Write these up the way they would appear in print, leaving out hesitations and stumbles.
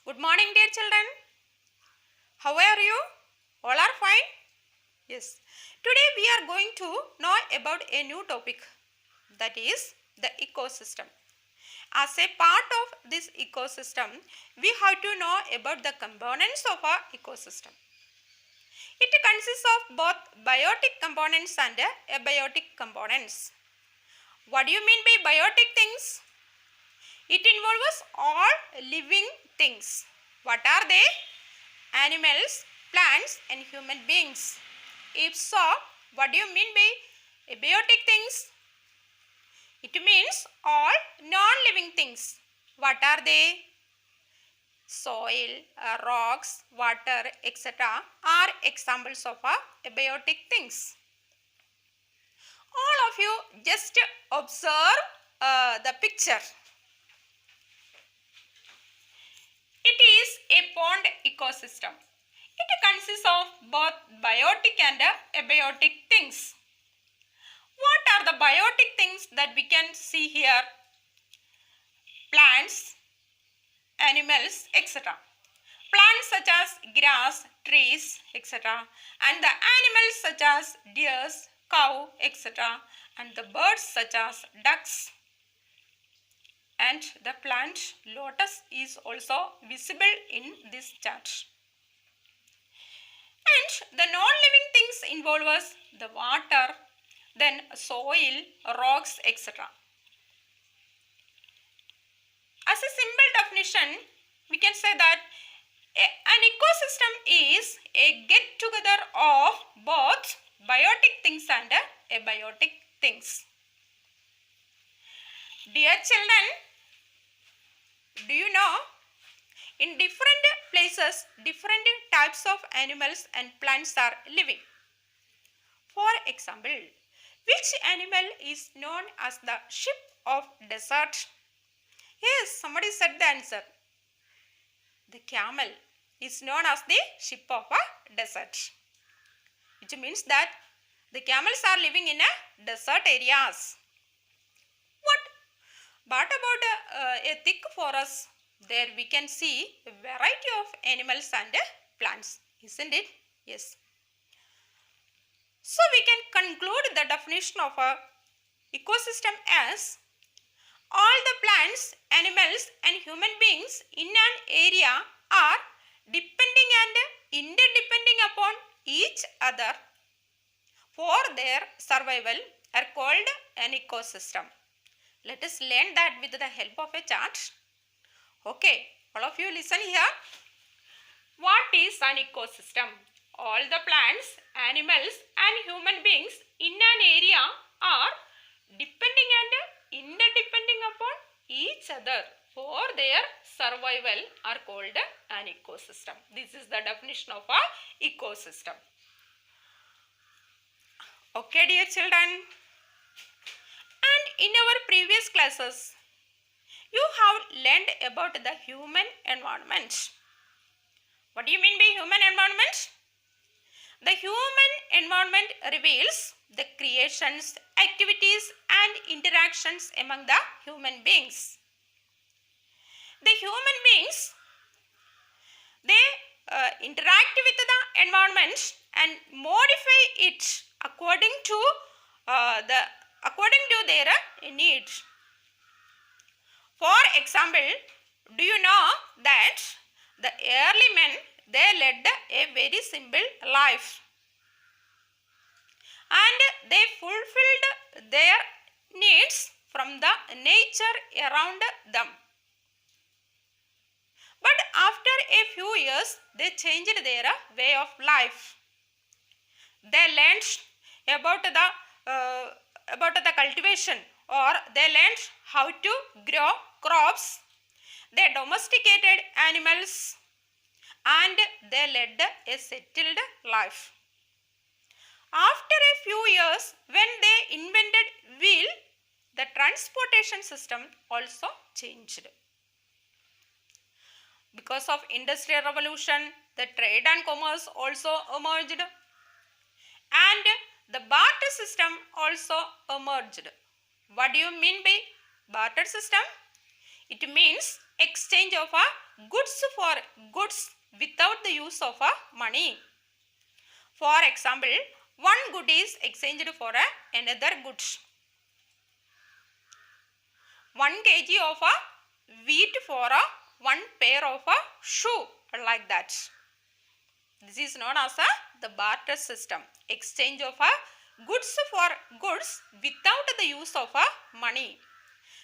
Good morning, dear children. How are you? All are fine? Yes. Today we are going to know about a new topic, that is the ecosystem. As a part of this ecosystem, we have to know about the components of our ecosystem. It consists of both biotic components and abiotic components. What do you mean by biotic things? It involves all living things. What are they? Animals, plants and human beings. If so, what do you mean by abiotic things? It means all non-living things. What are they? Soil, rocks, water, etc. are examples of abiotic things. All of you just observe the picture. It is a pond ecosystem. It consists of both biotic and abiotic things. What are the biotic things that we can see here? Plants, animals, etc. Plants such as grass, trees, etc. And the animals such as deer, cow, etc. And the birds such as ducks. And the plant lotus is also visible in this chart. And the non-living things involve us the water, then soil, rocks, etc. As a simple definition, we can say that an ecosystem is a get-together of both biotic things and abiotic things. Dear children, do you know, in different places, different types of animals and plants are living. For example, which animal is known as the sheep of desert? Yes, somebody said the answer. The camel is known as the sheep of a desert, which means that the camels are living in a desert areas. But about a thick forest, there we can see a variety of animals and plants, isn't it? Yes. So we can conclude the definition of a ecosystem as all the plants, animals and human beings in an area are depending and interdepending upon each other for their survival are called an ecosystem. Let us learn that with the help of a chart. Okay, all of you listen here. What is an ecosystem? All the plants, animals and human beings in an area are depending and interdepending upon each other for their survival are called an ecosystem. This is the definition of a ecosystem. Okay, dear children. And in our previous classes, you have learned about the human environment. What do you mean by human environment? The human environment reveals the creations, activities and interactions among the human beings. The human beings, they interact with the environment and modify it according to their needs. For example, do you know that the early men, they led a very simple life and they fulfilled their needs from the nature around them. But after a few years, they changed their way of life. They learned about the cultivation, or they learned how to grow crops. They domesticated animals and they led a settled life. After a few years, when they invented wheel, the transportation system also changed. Because of industrial revolution, the trade and commerce also emerged and the barter system also emerged. What do you mean by barter system? It means exchange of goods without the use of money. For example, one good is exchanged for another good. 1 kg of wheat for one pair of shoe, like that. This is known as the barter system. Exchange of goods for goods without the use of money.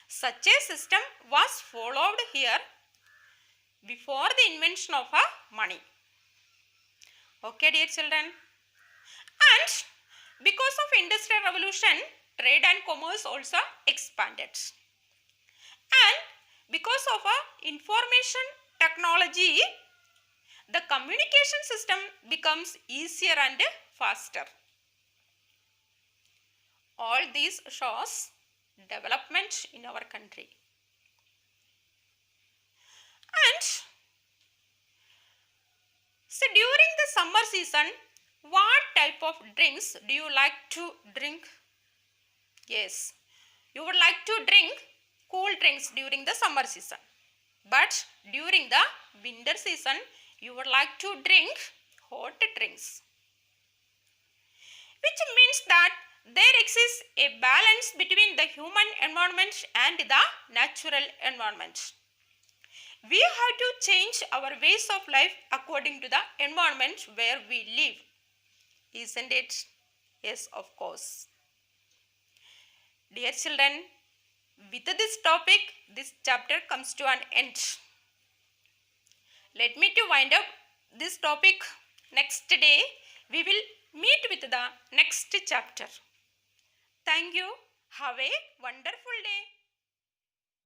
Such a system was followed here before the invention of money. Okay, dear children. And because of Industrial Revolution, trade and commerce also expanded. And because of information technology, the communication system becomes easier and faster. All these shows development in our country. And so during the summer season, what type of drinks do you like to drink? Yes, you would like to drink cool drinks during the summer season. But during the winter season, you would like to drink hot drinks. Which means that there exists a balance between the human environment and the natural environment. We have to change our ways of life according to the environment where we live. Isn't it? Yes, of course. Dear children, with this topic, this chapter comes to an end. Let me to wind up this topic. Next day, we will meet with the next chapter. Thank you. Have a wonderful day.